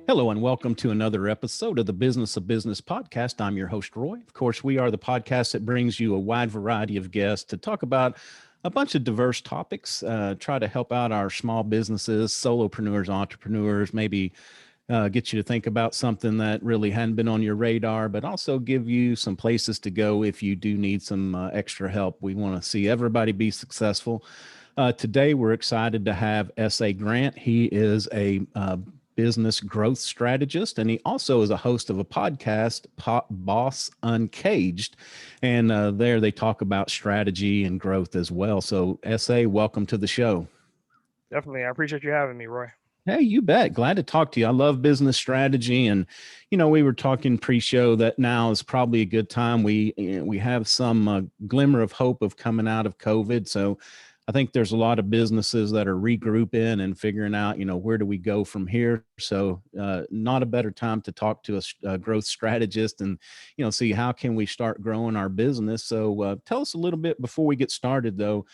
Hello and welcome to another episode of the Business of Business podcast. I'm your host, Roy. Of course, we are the podcast that brings you a wide variety of guests to talk about a bunch of diverse topics, try to help out our small businesses, solopreneurs, entrepreneurs, maybe get you to think about something that really hadn't been on your radar, but also give you some places to go if you do need some extra help. We want to see everybody be successful. Today, we're excited to have S.A. Grant. He is a business growth strategist, and he also is a host of a podcast, Boss Uncaged. And there they talk about strategy and growth as well. So, S.A., welcome to the show. Definitely. I appreciate you having me, Roy. Hey, you bet. Glad to talk to you. I love business strategy, and we were talking pre-show that now is probably a good time. We have some glimmer of hope of coming out of COVID, so I think there's a lot of businesses that are regrouping and figuring out, where do we go from here. So, not a better time to talk to a growth strategist and see how can we start growing our business. So, tell us a little bit before we get started, though.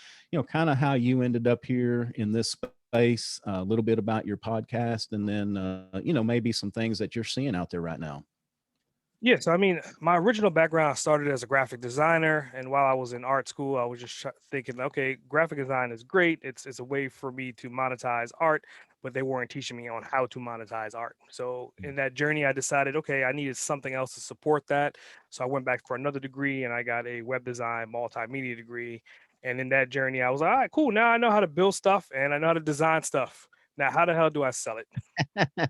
Kind of how you ended up here in this space, a little bit about your podcast, and then maybe some things that you're seeing out there right now. Yes, I mean, my original background started as a graphic designer, and while I was in art school, I was just thinking, okay, graphic design is great. It's a way for me to monetize art, but they weren't teaching me on how to monetize art. So in that journey, I decided, okay, I needed something else to support that. So I went back for another degree, and I got a web design multimedia degree. And in that journey, I was like, all right, cool. Now I know how to build stuff and I know how to design stuff. Now, how the hell do I sell it?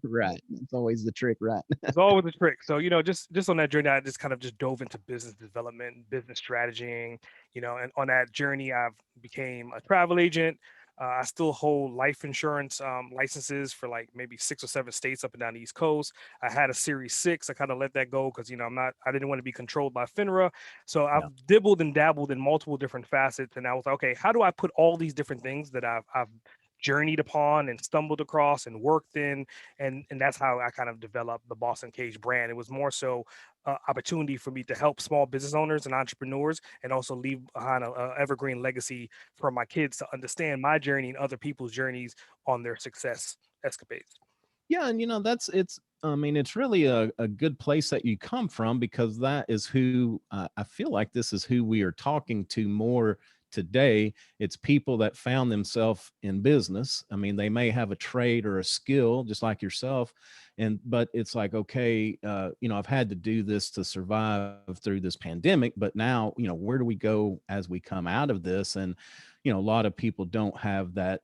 Right. That's always the trick, right? It's always a trick. So, just on that journey, I just kind of just dove into business development, business strategy, and on that journey, I've became a travel agent. I still hold life insurance licenses for like maybe 6 or 7 states up and down the East Coast. I had a Series 6. I kind of let that go because I didn't want to be controlled by FINRA. So I've Yeah. dibbled and dabbled in multiple different facets, and I was like, okay, how do I put all these different things that I've journeyed upon and stumbled across and worked in, and that's how I kind of developed the Boston Cage brand. It was more so opportunity for me to help small business owners and entrepreneurs, and also leave behind a evergreen legacy for my kids to understand my journey and other people's journeys on their success escapades. Yeah, and I mean, it's really a good place that you come from, because that is who I feel like this is who we are talking to more today. It's people that found themselves in business. I mean, they may have a trade or a skill just like yourself, but it's like, okay, I've had to do this to survive through this pandemic, but now, where do we go as we come out of this? And a lot of people don't have that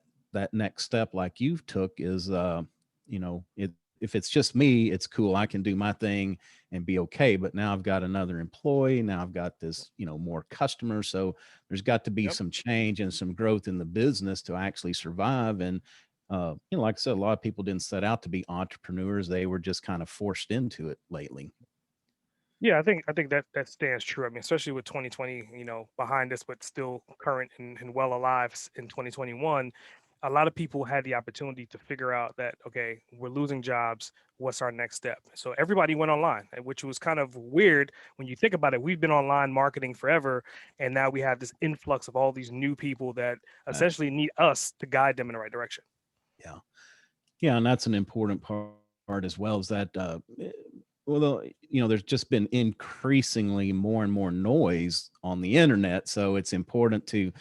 next step like you've took. Is it, if it's just me, it's cool, I can do my thing and be okay. But now I've got another employee, now I've got this, more customers. So there's got to be Yep. some change and some growth in the business to actually survive. And like I said, a lot of people didn't set out to be entrepreneurs, they were just kind of forced into it lately. Yeah, I think that stands true. I mean, especially with 2020, behind us, but still current and well alive in 2021. A lot of people had the opportunity to figure out that, okay, we're losing jobs. What's our next step? So everybody went online, which was kind of weird when you think about it. We've been online marketing forever, and now we have this influx of all these new people that Right. essentially need us to guide them in the right direction. Yeah. Yeah, and that's an important part as well, is that well, there's just been increasingly more and more noise on the internet, so it's important to,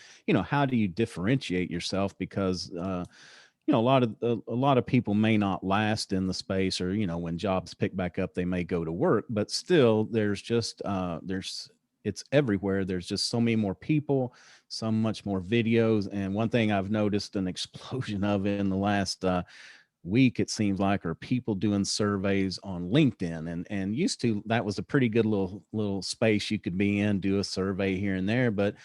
how do you differentiate yourself? Because a lot of people may not last in the space, or when jobs pick back up, they may go to work, but still there's just it's everywhere. There's just so many more people, so much more videos. And one thing I've noticed an explosion of in the last week, it seems like, are people doing surveys on LinkedIn. And used to, that was a pretty good little space you could be in, do a survey here and there. But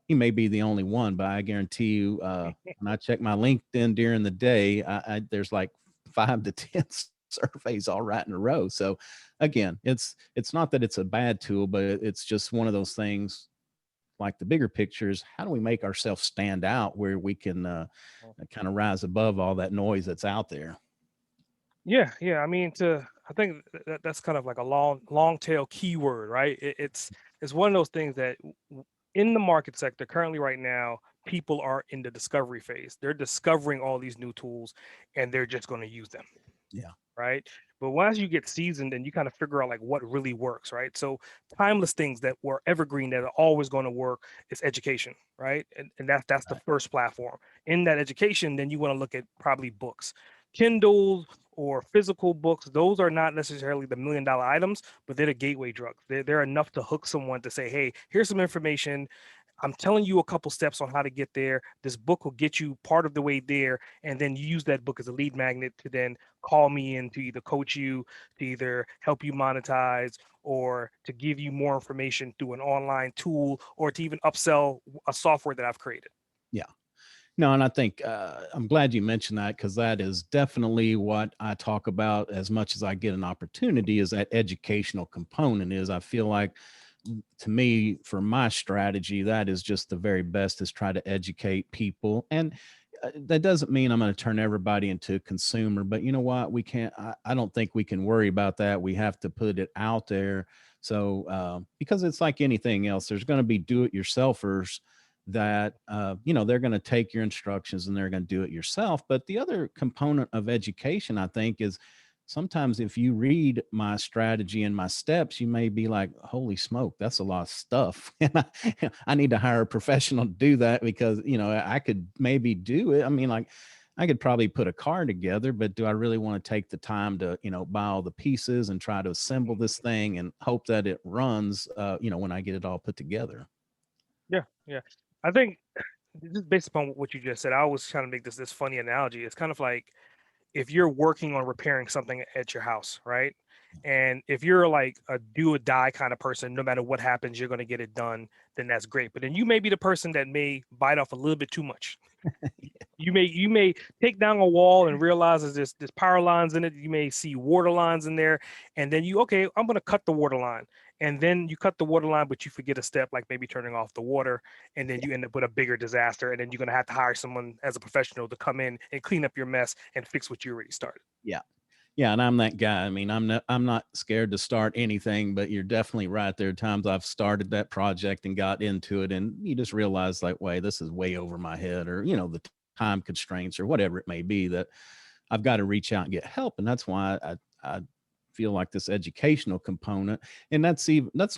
you may be the only one, but I guarantee you, when I check my LinkedIn during the day, there's like 5 to 10 surveys all right in a row. So again, it's not that it's a bad tool, but it's just one of those things. Like, the bigger picture is, how do we make ourselves stand out where we can kind of rise above all that noise that's out there? Yeah, yeah. I mean, I think that's kind of like a long tail keyword, right? It's one of those things that in the market sector currently right now, people are in the discovery phase. They're discovering all these new tools, and they're just going to use them. Yeah. right? But once you get seasoned and you kind of figure out like what really works, right? So timeless things that were evergreen that are always going to work is education, right? And that's the Right. first platform. In that education, then you want to look at probably books, Kindles or physical books. Those are not necessarily the $1 million items, but they're the gateway drugs. They're enough to hook someone to say, hey, here's some information. I'm telling you a couple steps on how to get there. This book will get you part of the way there, and then you use that book as a lead magnet to then call me in to either coach you, to either help you monetize, or to give you more information through an online tool, or to even upsell a software that I've created. Yeah. No, and I think I'm glad you mentioned that because that is definitely what I talk about as much as I get an opportunity is that educational component is I feel like to me for my strategy that is just the very best is try to educate people and that doesn't mean I'm going to turn everybody into a consumer but you know what we can't I don't think we can worry about that we have to put it out there so because it's like anything else there's going to be do-it-yourselfers that they're going to take your instructions and they're going to do it yourself but the other component of education I think is sometimes if you read my strategy and my steps you may be like holy smoke that's a lot of stuff and I need to hire a professional to do that because I could maybe do it I mean like I could probably put a car together but do I really want to take the time to buy all the pieces and try to assemble this thing and hope that it runs when I get it all put together. Yeah, yeah. I think just based upon what you just said, I always trying to make this funny analogy. It's kind of like if you're working on repairing something at your house, right? And if you're like a do or die kind of person, no matter what happens, you're going to get it done, then that's great. But then you may be the person that may bite off a little bit too much. You may take down a wall and realize there's power lines in it. You may see water lines in there, and then okay, I'm gonna cut the water line, and then you cut the water line, but you forget a step like maybe turning off the water, and then you end up with a bigger disaster, and then you're gonna have to hire someone as a professional to come in and clean up your mess and fix what you already started. Yeah. Yeah, and I'm that guy. I mean, I'm not scared to start anything, but you're definitely right. There are times I've started that project and got into it, and you just realize like, wait, this is way over my head, or the time constraints or whatever it may be that I've got to reach out and get help. And that's why I feel like this educational component, and that's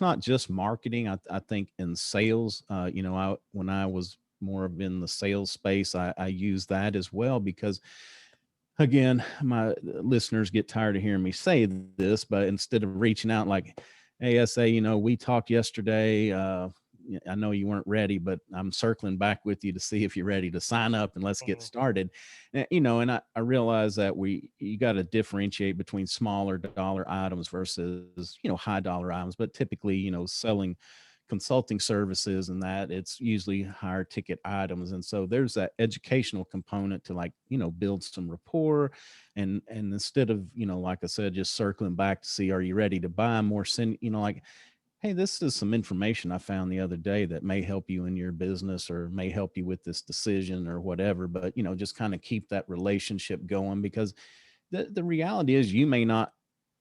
not just marketing. I think in sales, when I was more of in the sales space, I use that as well because again, my listeners get tired of hearing me say this, but instead of reaching out like, hey, SA, we talked yesterday. I know you weren't ready, but I'm circling back with you to see if you're ready to sign up and let's get Mhm, started. And I realize that you got to differentiate between smaller dollar items versus, high dollar items, but typically, selling consulting services and that it's usually higher ticket items and so there's that educational component to like build some rapport and instead of like I said just circling back to see are you ready to buy more send like hey this is some information I found the other day that may help you in your business or may help you with this decision or whatever but just kind of keep that relationship going because the reality is you may not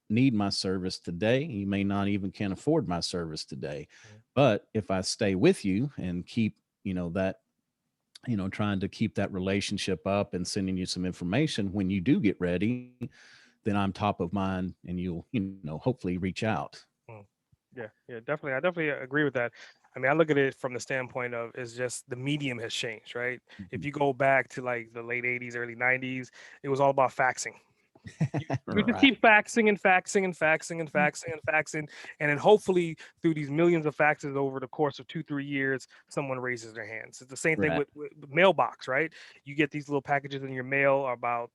need my service today. You may not even can afford my service today. mhm. But if I stay with you and keep, that, trying to keep that relationship up and sending you some information when you do get ready, then I'm top of mind and you'll, hopefully reach out. Mm. Yeah, yeah, definitely. I definitely agree with that. I mean, I look at it from the standpoint of it's just the medium has changed, right? If Mhm. you go back to like the late 80s, early 90s, it was all about faxing. You just Right. keep faxing and faxing and faxing and faxing and faxing. And then hopefully through these millions of faxes over the course of 2, 3 years, someone raises their hands. It's the same thing Right. with mailbox, right? You get these little packages in your mail about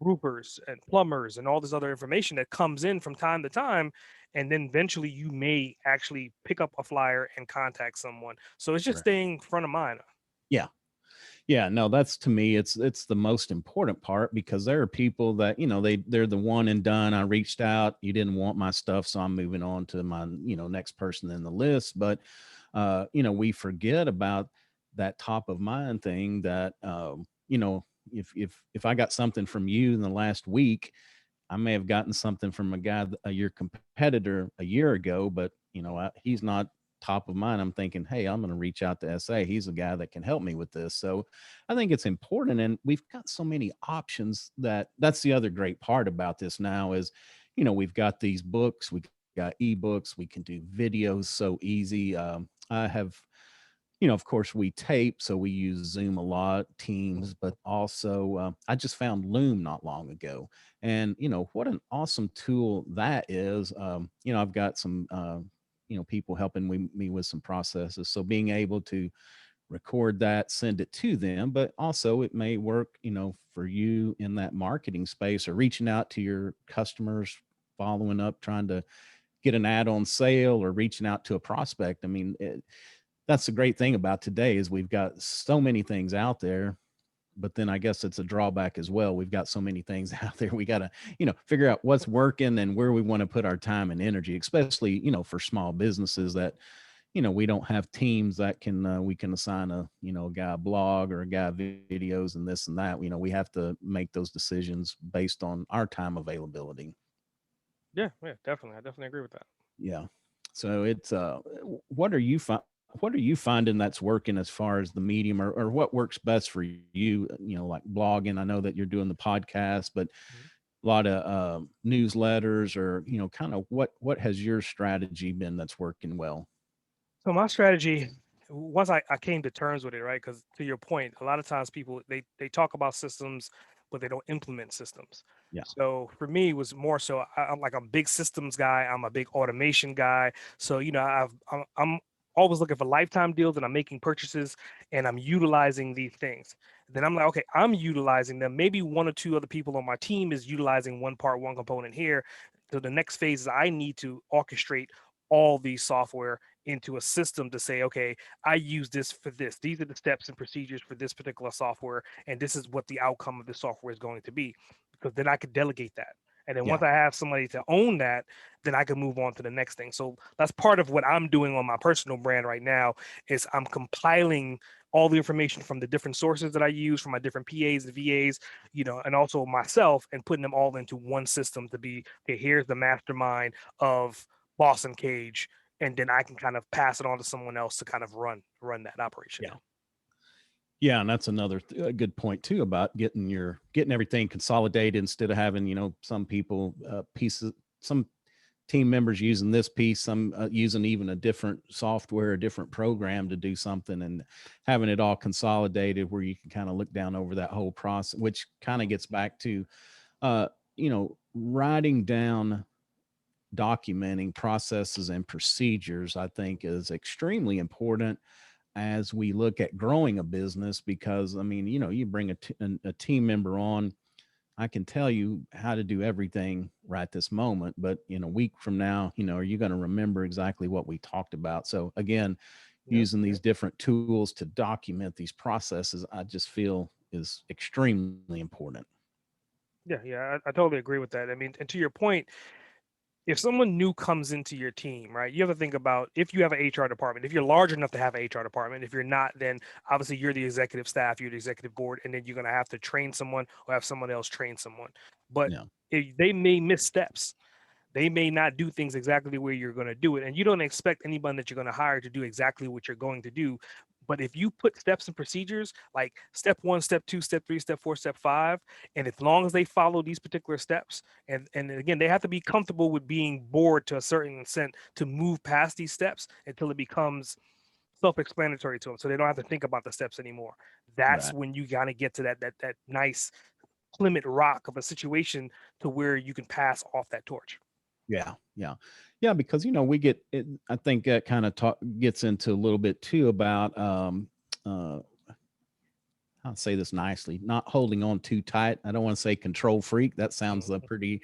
roofers and plumbers and all this other information that comes in from time to time, and then eventually you may actually pick up a flyer and contact someone, so it's just Right. staying front of mind. Yeah. Yeah, no, that's to me, it's the most important part because there are people that, they're the one and done. I reached out, you didn't want my stuff, so I'm moving on to my, next person in the list. But we forget about that top of mind thing that if I got something from you in the last week, I may have gotten something from a guy, your competitor a year ago, but he's not top of mind. I'm thinking, hey, I'm going to reach out to SA. He's a guy that can help me with this. So I think it's important. And we've got so many options that's the other great part about this now is, we've got these books, we got ebooks, we can do videos so easy. I have, of course, we tape, so we use Zoom a lot, Teams, but also I just found Loom not long ago. And, what an awesome tool that is. I've got some, people helping me with some processes. So being able to record that, send it to them, but also it may work, for you in that marketing space or reaching out to your customers, following up, trying to get an ad on sale or reaching out to a prospect. I mean, that's the great thing about today is we've got so many things out there, but then I guess it's a drawback as well. We've got so many things out there. We got to, figure out what's working and where we want to put our time and energy, especially, for small businesses that, we don't have teams that can, we can assign a guy a blog or a guy videos and this and that. We have to make those decisions based on our time availability. Yeah, yeah, definitely. I definitely agree with that. Yeah. So it's what are you what are you finding that's working as far as the medium or what works best for you, like blogging? I know that you're doing the podcast, but Mhm. a lot of newsletters or, kind of what has your strategy been that's working well? So my strategy, once I came to terms with it, right? Because to your point, a lot of times people they talk about systems, but they don't implement systems. Yeah. So for me, it was more so I'm like a big systems guy. I'm a big automation guy. So I'm always looking for lifetime deals, and I'm making purchases, and I'm utilizing these things. Then I'm like, okay, I'm utilizing them. Maybe one or two other people on my team is utilizing one part, one component here. So the next phase is I need to orchestrate all these software into a system to say, okay, I use this for this. These are the steps and procedures for this particular software, and this is what the outcome of the software is going to be. Because then I could delegate that. And then Yeah. once I have somebody to own that, then I can move on to the next thing. So that's part of what I'm doing on my personal brand right now is I'm compiling all the information from the different sources that I use from my different PAs and VAs, and also myself and putting them all into one system to be, okay, here's the mastermind of Boston Cage, and then I can kind of pass it on to someone else to kind of run that operation Yeah. now. Yeah, and that's another good point too about getting everything consolidated instead of having some people pieces, some team members using this piece, some using even a different software, a different program to do something, and having it all consolidated where you can kind of look down over that whole process, which kind of gets back to writing down, documenting processes and procedures. I think is extremely important as we look at growing a business because I mean, you bring a team member on, I can tell you how to do everything right this moment, but in a week from now, are you going to remember exactly what we talked about? So again, Yep. using these different tools to document these processes, I just feel is extremely important. Yeah, yeah, I totally agree with that. I mean, and to your point, if someone new comes into your team, right, you have to think about if you have an HR department, if you're large enough to have an HR department. If you're not, then obviously you're the executive staff, you're the executive board, and then you're going to have to train someone or have someone else train someone. But Yeah. if they may miss steps, they may not do things exactly the way you're going to do it. And you don't expect anyone that you're going to hire to do exactly what you're going to do. But if you put steps and procedures like step one, step two, step three, step four, step five, and as long as they follow these particular steps, and again, they have to be comfortable with being bored to a certain extent to move past these steps until it becomes self-explanatory to them. So they don't have to think about the steps anymore. That's Right. when you gotta get to that nice Plymouth rock of a situation to where you can pass off that torch. Yeah, yeah, yeah. Because we get it. I think that kind of talk gets into a little bit too about uh, I'll say this nicely, not holding on too tight. I don't want to say control freak. That sounds Mhm. pretty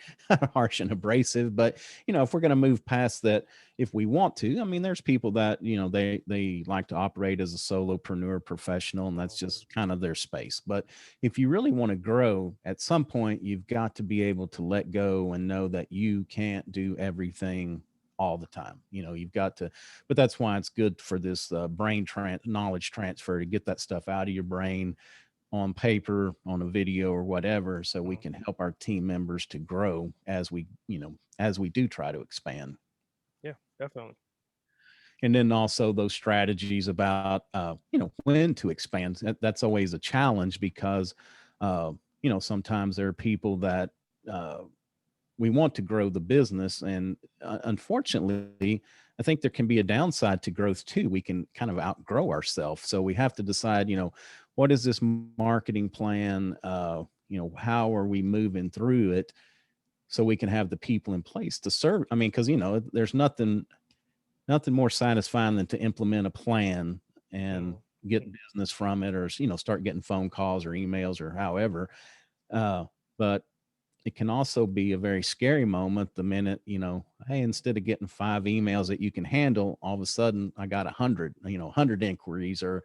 harsh and abrasive. But if we're going to move past that, if we want to, I mean, there's people that they like to operate as a solopreneur professional, and that's Mhm. just kind of their space. But if you really want to grow, at some point, you've got to be able to let go and know that you can't do everything all the time. You've got to, but that's why it's good for this knowledge transfer to get that stuff out of your brain on paper, on a video or whatever, so we Mhm. can help our team members to grow as we do try to expand. Yeah, definitely. And then also those strategies about, when to expand. That's always a challenge because, sometimes there are people that, uh, we want to grow the business. And unfortunately, I think there can be a downside to growth too. We can kind of outgrow ourselves. So we have to decide, what is this marketing plan? How are we moving through it so we can have the people in place to serve? I mean, because, there's nothing more satisfying than to implement a plan and Mm. get business from it, or, start getting phone calls or emails or however. But it can also be a very scary moment the minute, hey, instead of getting 5 emails that you can handle, all of a sudden I got 100 inquiries. Or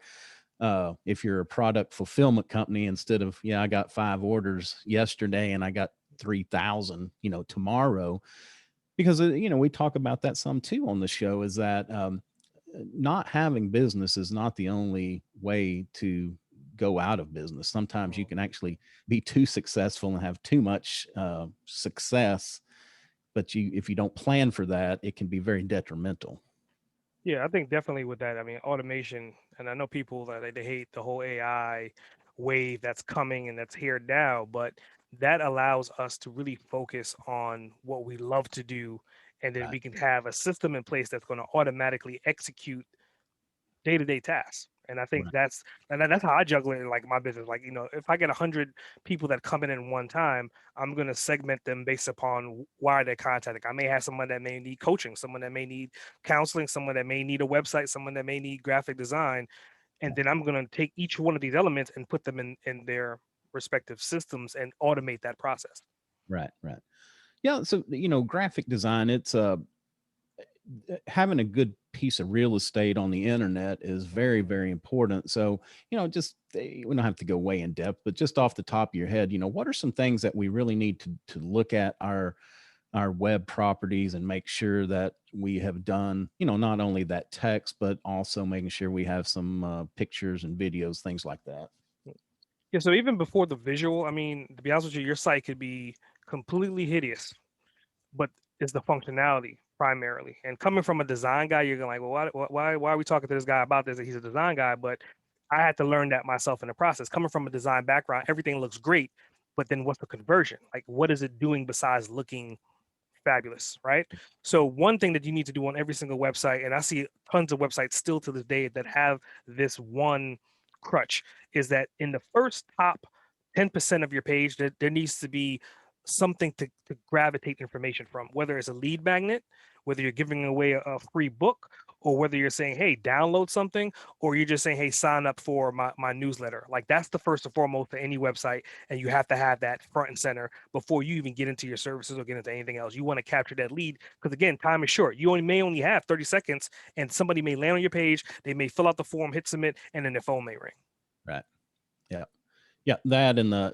if you're a product fulfillment company, instead of, yeah, I got 5 orders yesterday and I got 3,000, tomorrow. Because, we talk about that some too on the show, is that not having business is not the only way to go out of business. Sometimes you Mm. can actually be too successful and have too much success, but if you don't plan for that, it can be very detrimental. Yeah, I think definitely with that. I mean, automation, and I know people that they hate the whole AI wave that's coming and that's here now, but that allows us to really focus on what we love to do, and then Right. we can have a system in place that's going to automatically execute day-to-day tasks. And I think Right. that's how I juggle it in like my business. Like, if I get 100 people that come in one time, I'm gonna segment them based upon why they're contacting. I may have someone that may need coaching, someone that may need counseling, someone that may need a website, someone that may need graphic design. And then I'm gonna take each one of these elements and put them in their respective systems and automate that process. Right. Right. Yeah. So, graphic design, it's having a good piece of real estate on the internet is very, Mhm. very important. So, just we don't have to go way in depth, but just off the top of your head, what are some things that we really need to look at our web properties and make sure that we have done, not only that text, but also making sure we have some pictures and videos, things like that. Yeah, so even before the visual, I mean, to be honest with you, your site could be completely hideous, but it's the functionality primarily. And coming from a design guy, you're gonna like, well, why are we talking to this guy about this? He's a design guy, but I had to learn that myself in the process. Coming from a design background, everything looks great, but then what's the conversion? Like, what is it doing besides looking fabulous, right? So one thing that you need to do on every single website, and I see tons of websites still to this day that have this one crutch, is that in the first top 10% of your page, there needs to be something to gravitate information from, whether it's a lead magnet, whether you're giving away a free book, or whether you're saying, hey, download something, or you're just saying, hey, sign up for my newsletter. Like that's the first and foremost for any website. And you have to have that front and center before you even get into your services or get into anything else. You want to capture that lead because again, time is short. You only have 30 seconds, and somebody may land on your page, they may fill out the form, hit submit, and then their phone may ring. Right. Yeah. Yeah. That and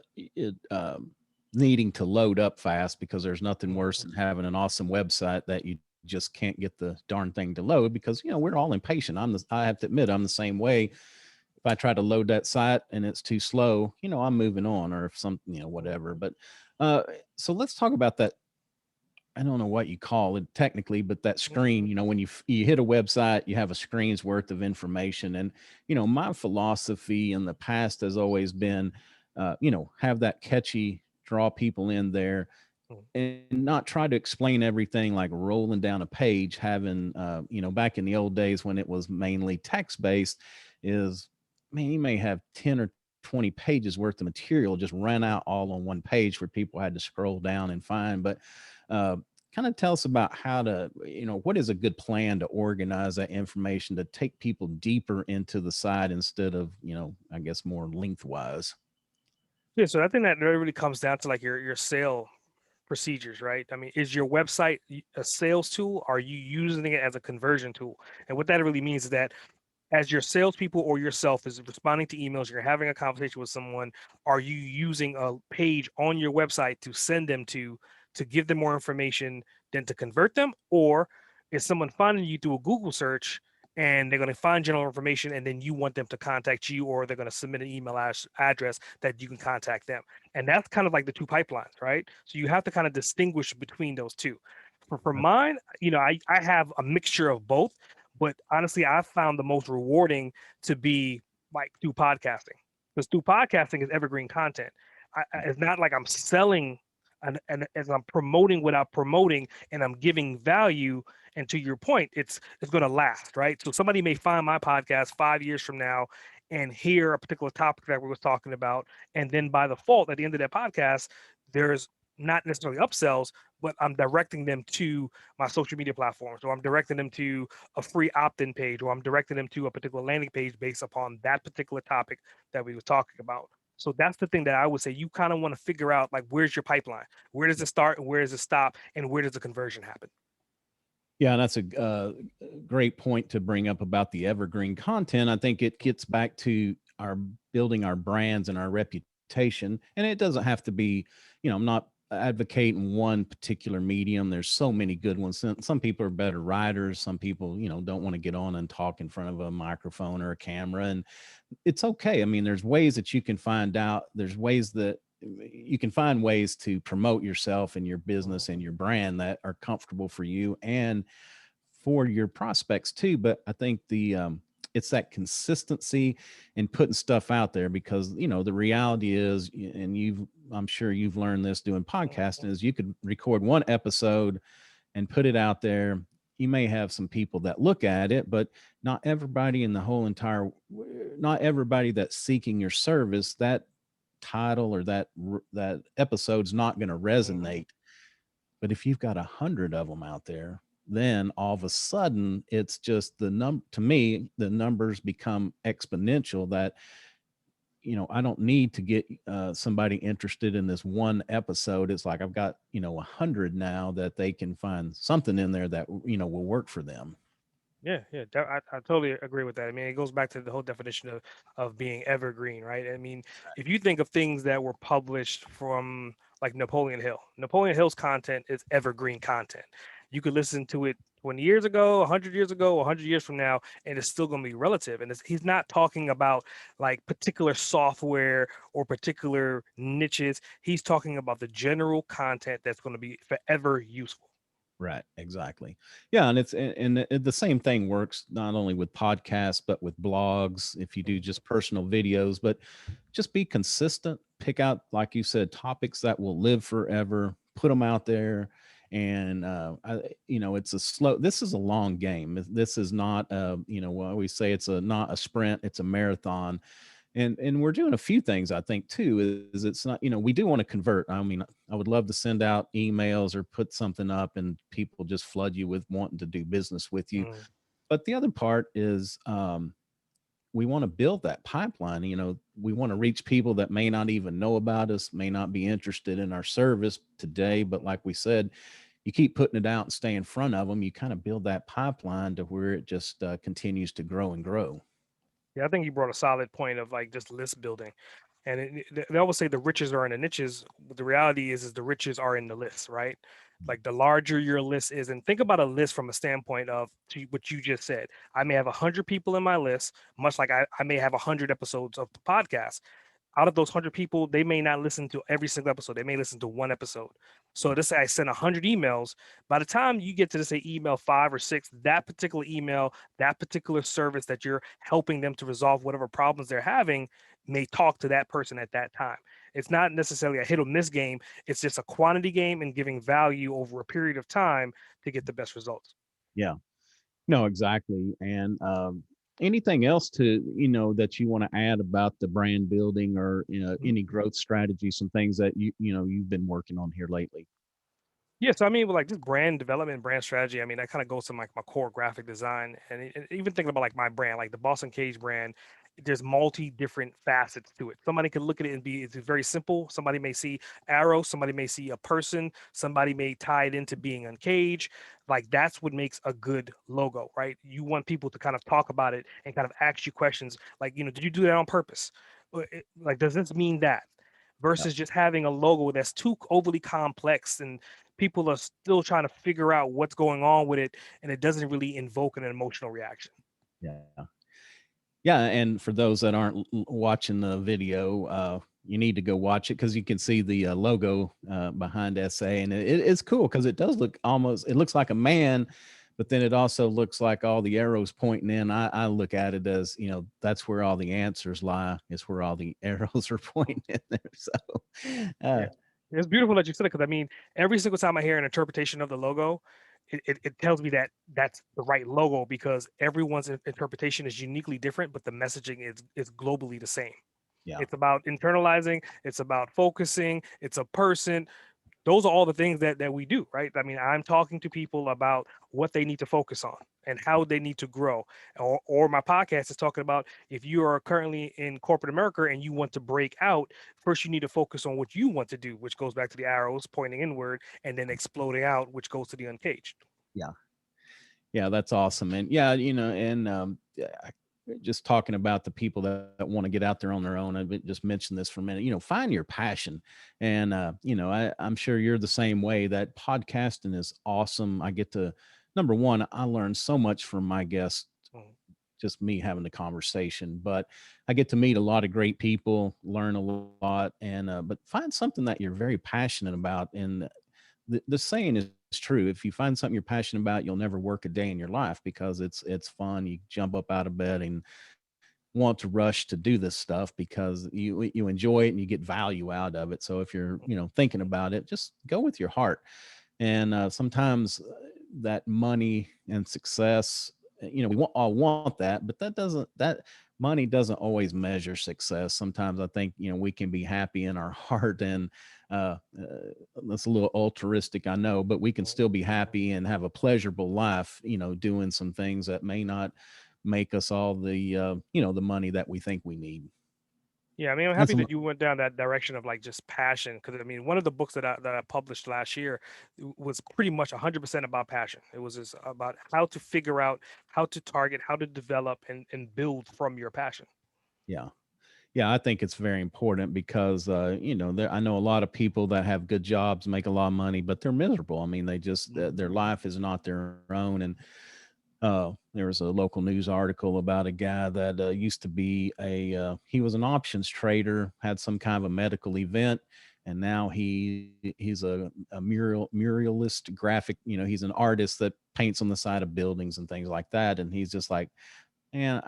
needing to load up fast, because there's nothing worse Mhm. than having an awesome website that you just can't get the darn thing to load, because, we're all impatient. I have to admit, I'm the same way. If I try to load that site and it's too slow, I'm moving on, or if some, whatever. Mhm. But uh, so let's talk about that. I don't know what you call it technically, but that screen, when you hit a website, you have a screen's worth of information. And, my philosophy in the past has always been, have that catchy, draw people in there, Mhm. and not try to explain everything like rolling down a page. Having, back in the old days when it was mainly text based, is, man, you may have 10 or 20 pages worth of material just run out all on one page where people had to scroll down and find. But uh, kind of tell us about how to, what is a good plan to organize that information to take people deeper into the site instead of, I guess more lengthwise. Yeah, so I think that really comes down to like your sale procedures, right? I mean, is your website a sales tool? Are you using it as a conversion tool? And what that really means is that as your salespeople or yourself is responding to emails, you're having a conversation with someone, are you using a page on your website to send them to give them more information than to convert them? Or is someone finding you through a Google search and they're going to find general information and then you want them to contact you, or they're going to submit an email address that you can contact them? And that's kind of like the two pipelines, right? So you have to kind of distinguish between those two. For mine, I have a mixture of both, But honestly, I found the most rewarding to be like through podcasting, because through podcasting is evergreen content. It's not like I'm selling and as I'm promoting without promoting, and I'm giving value. And to your point, it's going to last, right? So somebody may find my podcast 5 years from now and hear a particular topic that we was talking about, and then by default, at the end of that podcast, there's not necessarily upsells, but I'm directing them to my social media platforms, or I'm directing them to a free opt-in page, or I'm directing them to a particular landing page based upon that particular topic that we were talking about. So that's the thing that I would say you kind of want to figure out, like, where's your pipeline? Where does it start and where does it stop? And where does the conversion happen? Yeah, and that's a great point to bring up about the evergreen content. I think it gets back to our building our brands and our reputation. And it doesn't have to be, I'm not advocating one particular medium. There's so many good ones. Some people are better writers. Some people, don't want to get on and talk in front of a microphone or a camera. And it's okay. I mean, there's ways that you can find out. There's ways that you can find ways to promote yourself and your business and your brand that are comfortable for you and for your prospects too. But I think it's that consistency and putting stuff out there, because the reality is, and I'm sure you've learned this doing podcasting, is you could record one episode and put it out there. You may have some people that look at it, but not everybody in the whole entire, not everybody that's seeking your service, that title or that episode's not going to resonate. But if you've got 100 of them out there, then all of a sudden it's just to me, the numbers become exponential. That I don't need to get somebody interested in this one episode. It's like I've got 100 now that they can find something in there that will work for them. Yeah, yeah, I totally agree with that. I mean, it goes back to the whole definition of being evergreen, right? I mean, if you think of things that were published from like Napoleon Hill, Napoleon Hill's content is evergreen content. You could listen to it 20 years ago, 100 years ago, 100 years from now, and it's still going to be relative. And he's not talking about like particular software or particular niches. He's talking about the general content that's going to be forever useful. Right, exactly. Yeah, and the same thing works not only with podcasts but with blogs. If you do just personal videos, but just be consistent. Pick out, like you said, topics that will live forever. Put them out there, and it's a slow. This is a long game. This is not, what we say. It's not a sprint. It's a marathon, and we're doing a few things. I think too is it's not, we do want to convert. I mean, I would love to send out emails or put something up and people just flood you with wanting to do business with you. Mm. But the other part is we want to build that pipeline. We want to reach people that may not even know about us, may not be interested in our service today, but like we said, you keep putting it out and stay in front of them, you kind of build that pipeline to where it just continues to grow and grow. Yeah, I think you brought a solid point of like just list building. And they always say the riches are in the niches. But the reality is the riches are in the lists, right? Like the larger your list is, and think about a list from a standpoint of what you just said. I may have 100 people in my list, much like I may have 100 episodes of the podcast. Out of those 100 people, they may not listen to every single episode. They may listen to one episode. So let's say I send 100 emails. By the time you get to, let's say, email 5 or 6, that particular email, that particular service that you're helping them to resolve whatever problems they're having may talk to that person at that time. It's not necessarily a hit or miss game. It's just a quantity game and giving value over a period of time to get the best results. Yeah. No, exactly. And anything else that you want to add about the brand building, or any growth strategies, some things that you've been working on here lately? Yeah, so I mean, with like just brand development, brand strategy, I mean, that kind of goes to like my core graphic design, and even thinking about like my brand, like the Boston Cage brand, there's multi different facets to it. Somebody could look at it and be it's very simple. Somebody may see arrows, somebody may see a person, somebody may tie it into being on cage. Like that's what makes a good logo, right? You want people to kind of talk about it and kind of ask you questions like, did you do that on purpose? Like, does this mean that? Yeah. Versus just having a logo that's too overly complex and people are still trying to figure out what's going on with it, and it doesn't really invoke an emotional reaction. Yeah. Yeah, and for those that aren't watching the video, you need to go watch it, because you can see the logo behind SA, and it's cool because it does look almost. It looks like a man, but then it also looks like all the arrows pointing in. I look at it as, that's where all the answers lie, is where all the arrows are Mm. pointing in there. So, uh, Yeah. It's beautiful that you said it, because I mean, every single time I hear an interpretation of the logo, it tells me that that's the right logo, because everyone's interpretation is uniquely different, but the messaging is globally the same. yeah. It's about internalizing, it's about focusing, it's a person. Those are all the things that we do, right? I mean, I'm talking to people about what they need to focus on and how they need to grow. Or my podcast is talking about, if you are currently in corporate America and you want to break out, first you need to focus on what you want to do, which goes back to the arrows pointing inward and then exploding out, which goes to the uncaged. Yeah. Yeah, that's awesome. And yeah, and yeah, just talking about the people that want to get out there on their own. Just mentioned this for a minute. Find your passion, and I'm sure you're the same way. That podcasting is awesome. I get to, number one, I learn so much from my guests, Mhm. just me having the conversation, but I get to meet a lot of great people, learn a lot, and but find something that you're very passionate about. And the saying is true: if you find something you're passionate about, you'll never work a day in your life, because it's fun. You jump up out of bed and want to rush to do this stuff because you enjoy it and you get value out of it. So if you're thinking about it, just go with your heart. And sometimes that money and success, all want that, but that money doesn't always measure success. Sometimes I think we can be happy in our heart, and that's a little altruistic, I know, but we can still be happy and have a pleasurable life, doing some things that may not make us all the the money that we think we need. Yeah, I mean, I'm That's happy a that you went down that direction of like just passion, because I mean, one of the books that I published last year was pretty much 100% about passion. It was just about how to figure out how to target, how to develop and build from your passion. Yeah. Yeah, I think it's very important because I know a lot of people that have good jobs, make a lot of money, but they're miserable. I mean, they just their life is not their own. And there was a local news article about a guy that used to be he was an options trader, had some kind of a medical event, and now he's a muralist graphic. He's an artist that paints on the side of buildings and things like that. And he's just like, and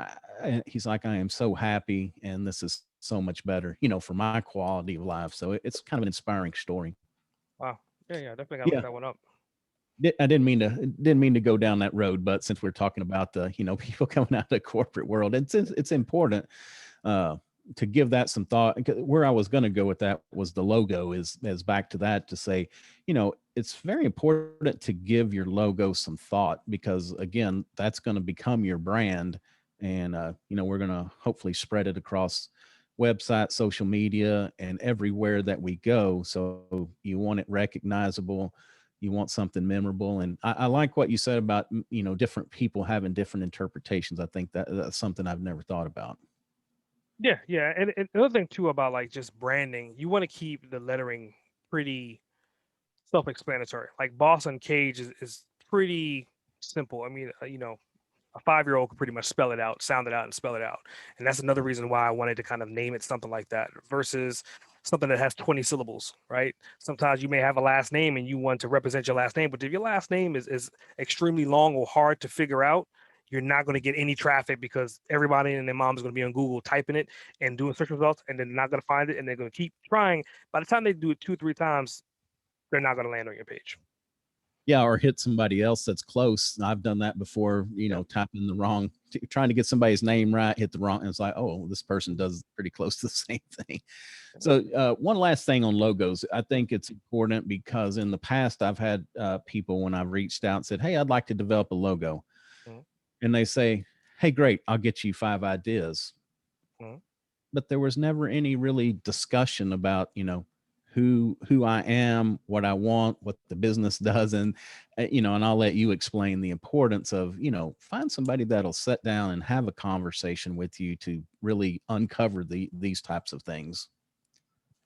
he's like, I am so happy, and this is so much better, for my quality of life. So it's kind of an inspiring story. Wow. Yeah, yeah, definitely gotta look Yeah, that one up. I didn't mean to go down that road, but since we're talking about the people coming out of the corporate world, it's important uh, to give that some thought. Where I was going to go with that was the logo is back to that, to say, it's very important to give your logo some thought, because again, that's going to become your brand. And we're going to hopefully spread it across website, social media, and everywhere that we go. So you want it recognizable, you want something memorable. And I like what you said about different people having different interpretations. I think that's something I've never thought about. Yeah, yeah. And another thing too about like just branding, you want to keep the lettering pretty self-explanatory. Like Boss and Cage is pretty simple. I mean, a 5-year-old could pretty much spell it out, sound it out, and spell it out. And that's another reason why I wanted to kind of name it something like that versus something that has 20 syllables, right? Sometimes you may have a last name and you want to represent your last name, but if your last name is extremely long or hard to figure out, you're not going to get any traffic, because everybody and their mom is going to be on Google typing it and doing search results, and they're not going to find it, and they're going to keep trying. By the time they do it 2 3 times, they're not going to land on your page. Yeah, or hit somebody else that's close. I've done that before, Yeah. typing the wrong, trying to get somebody's name right, hit the wrong. And it's like, oh, this person does pretty close to the same thing. So, one last thing on logos. I think it's important because in the past, I've had people, when I've reached out and said, hey, I'd like to develop a logo. Mhm, And they say, hey, great, I'll get you 5 ideas. mhm. But there was never any really discussion about who I am, what I want, what the business does. And and I'll let you explain the importance of find somebody that'll sit down and have a conversation with you to really uncover these types of things.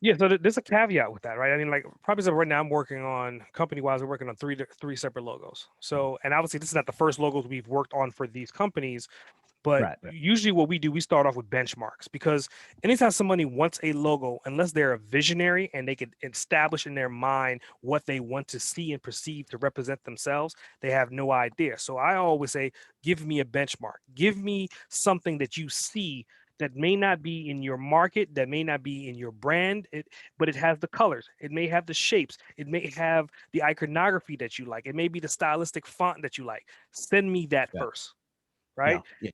Yeah, so there's a caveat with that, right? I mean, like probably so right now, I'm working on company wise. We're working on three separate logos. So, and obviously, this is not the first logos we've worked on for these companies, But Right. Right. usually what we do, we start off with benchmarks, because anytime somebody wants a logo, unless they're a visionary and they can establish in their mind what they want to see and perceive to represent themselves, they have no idea. So I always say, give me a benchmark. Give me something that you see that may not be in your market, that may not be in your brand, but it has the colors. It may have the shapes. It may have the iconography that you like. It may be the stylistic font that you like. Send me that Yeah. first, Yeah. right? Yeah.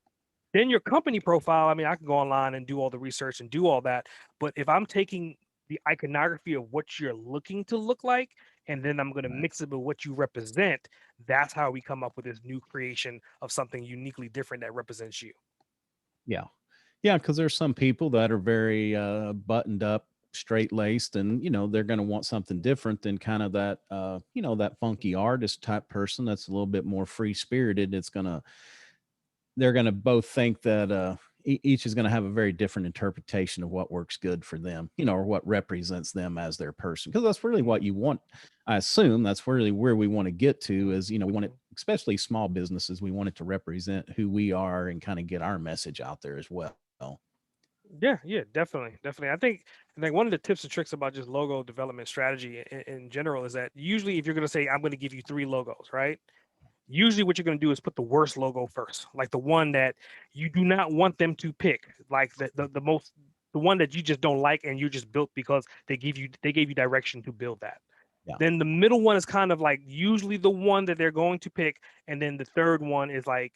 Then your company profile, I mean, I can go online and do all the research and do all that, but if I'm taking the iconography of what you're looking to look like, and then I'm gonna Right. mix it with what you represent, that's how we come up with this new creation of something uniquely different that represents you. Yeah. Yeah, because there's some people that are very buttoned up, straight laced, and they're going to want something different than kind of that that funky artist type person that's a little bit more free spirited. They're going to both think that each is going to have a very different interpretation of what works good for them, or what represents them as their person. Because that's really what Mhm, you want. I assume that's really where we want to get to is, we want it, mhm. especially small businesses, we want it to represent who we are and kind of get our message out there as well. Yeah, yeah, definitely, definitely. I think one of the tips and tricks about just logo development strategy in general is that usually if you're gonna say, I'm gonna give you 3 logos, right? Usually what you're going to do is put the worst logo first, like the one that you do not want them to pick, like the one that you just don't like and you just built because they gave you direction to build that. Yeah. Then the middle one is kind of like usually the one that they're going to pick, and then the third one is like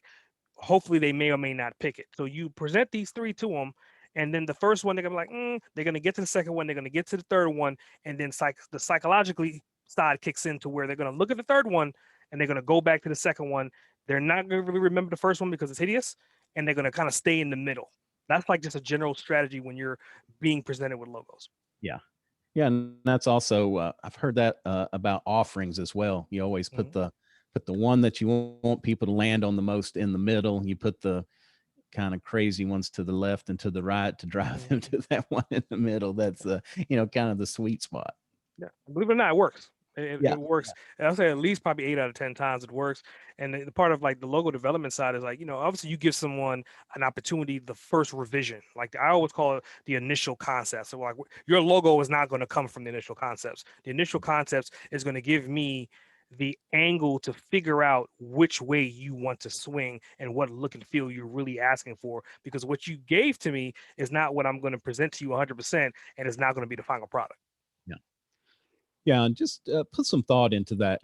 hopefully they may or may not pick it. So you present these three to them, and then the first one they're gonna be like, they're gonna get to the second one, they're gonna get to the third one, and then the psychologically side kicks in to where they're gonna look at the third one and they're gonna go back to the second one. They're not gonna really remember the first one because it's hideous, and they're gonna kind of stay in the middle. That's like just a general strategy when you're being presented with logos. Yeah. Yeah, and that's also I've heard that about offerings as well. You always Mhm. put the one that you want people to land on the most in the middle. You put the kind of crazy ones to the left and to the right to drive them Mhm. to that one in the middle. That's kind of the sweet spot. Yeah, believe it or not, it works. It Yeah. works. And I'll say at least probably 8 out of 10 times it works. And the part of like the logo development side is like, obviously you give someone an opportunity, the first revision. Like I always call it the initial concept. So like your logo is not going to come from the initial concepts. The initial concepts is going to give me the angle to figure out which way you want to swing and what look and feel you're really asking for. Because what you gave to me is not what I'm going to present to you 100%, and it's not going to be the final product. Yeah. Yeah, and just put some thought into that.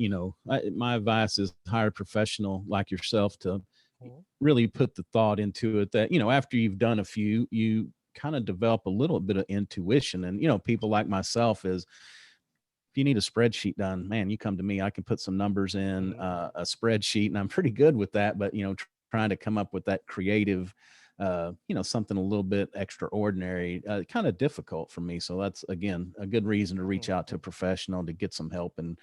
My advice is hire a professional like yourself to Mhm. really put the thought into it. That after you've done a few, you kind of develop a little bit of intuition. And people like myself is if you need a spreadsheet done, man, you come to me. I can put some numbers in Mhm. a spreadsheet, and I'm pretty good with that. But trying to come up with that creative, something a little bit extraordinary, kind of difficult for me. So that's again a good reason to reach out to a Mhm. professional to get some help and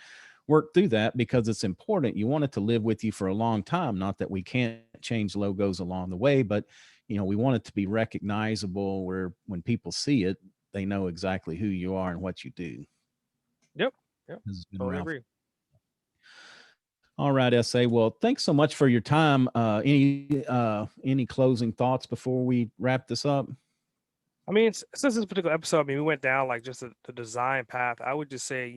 work through that because it's important. You want it to live with you for a long time. Not that we can't change logos along the way, but we want it to be recognizable where when people see it, they know exactly who you are and what you do. Yep. Yep. This has been Totally around. agree. All right, SA. Well, thanks so much for your time. Any closing thoughts before we wrap this up? I mean, since this particular episode, I mean, we went down like just the design path. I would just say,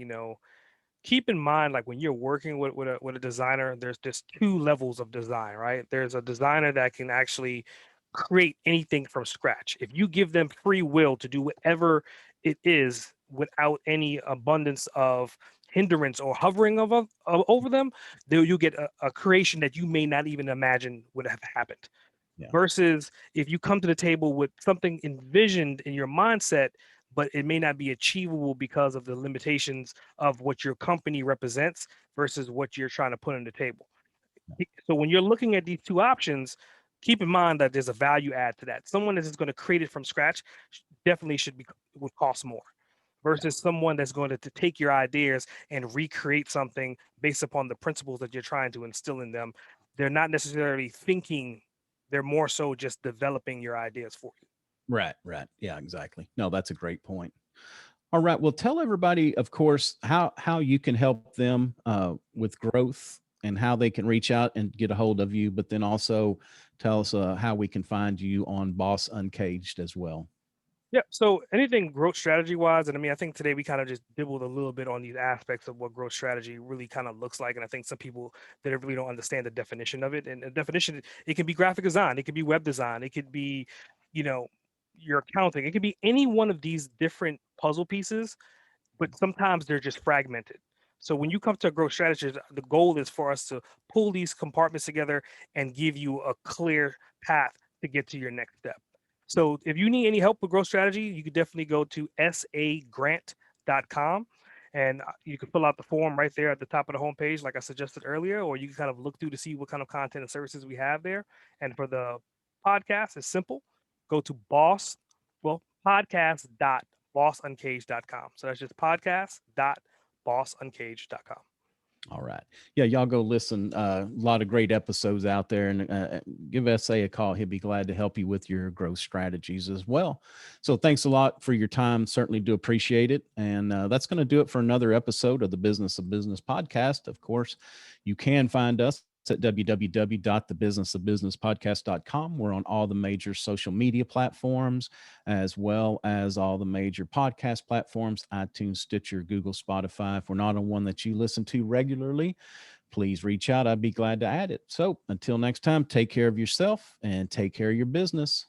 keep in mind, like when you're working with a designer, there's 2 levels of design, right? There's a designer that can actually create anything from scratch. If you give them free will to do whatever it is without any abundance of hindrance or hovering over them, you get a creation that you may not even imagine would have happened. Yeah. Versus if you come to the table with something envisioned in your mindset, but it may not be achievable because of the limitations of what your company represents versus what you're trying to put on the table. So when you're looking at these 2 options, keep in mind that there's a value add to that. Someone that is going to create it from scratch definitely should be would cost more Yeah. versus someone that's going to take your ideas and recreate something based upon the principles that you're trying to instill in them. They're not necessarily thinking, they're more so just developing your ideas for you. Right. Right. Yeah. Exactly. No, that's a great point. All right. Well, tell everybody, of course, how you can help them with growth and how they can reach out and get a hold of you. But then also tell us how we can find you on Boss Uncaged as well. Yeah. So anything growth strategy wise, and I mean, I think today we kind of just dibbled a little bit on these aspects of what growth strategy really kind of looks like. And I think some people that really don't understand the definition of it. And the definition, it can be graphic design, it could be web design, it could be, you know, your accounting, it could be any one of these different puzzle pieces, but sometimes they're just fragmented. So when you come to a growth strategy, the goal is for us to pull these compartments together and give you a clear path to get to your next step. So if you need any help with growth strategy, you could definitely go to sagrant.com and you can fill out the form right there at the top of the homepage, like I suggested earlier, or you can kind of look through to see what kind of content and services we have there. And for the podcast, it's simple. Go to podcast.bossuncaged.com. So that's just podcast.bossuncaged.com. All right. Yeah, y'all go listen. A lot of great episodes out there, and give SA a call. He'll be glad to help you with your growth strategies as well. So thanks a lot for your time. Certainly do appreciate it. And that's going to do it for another episode of the Business of Business podcast. Of course, you can find us at www.thebusinessofbusinesspodcast.com. We're on all the major social media platforms, as well as all the major podcast platforms, iTunes, Stitcher, Google, Spotify. If we're not on one that you listen to regularly, please reach out. I'd be glad to add it. So until next time, take care of yourself and take care of your business.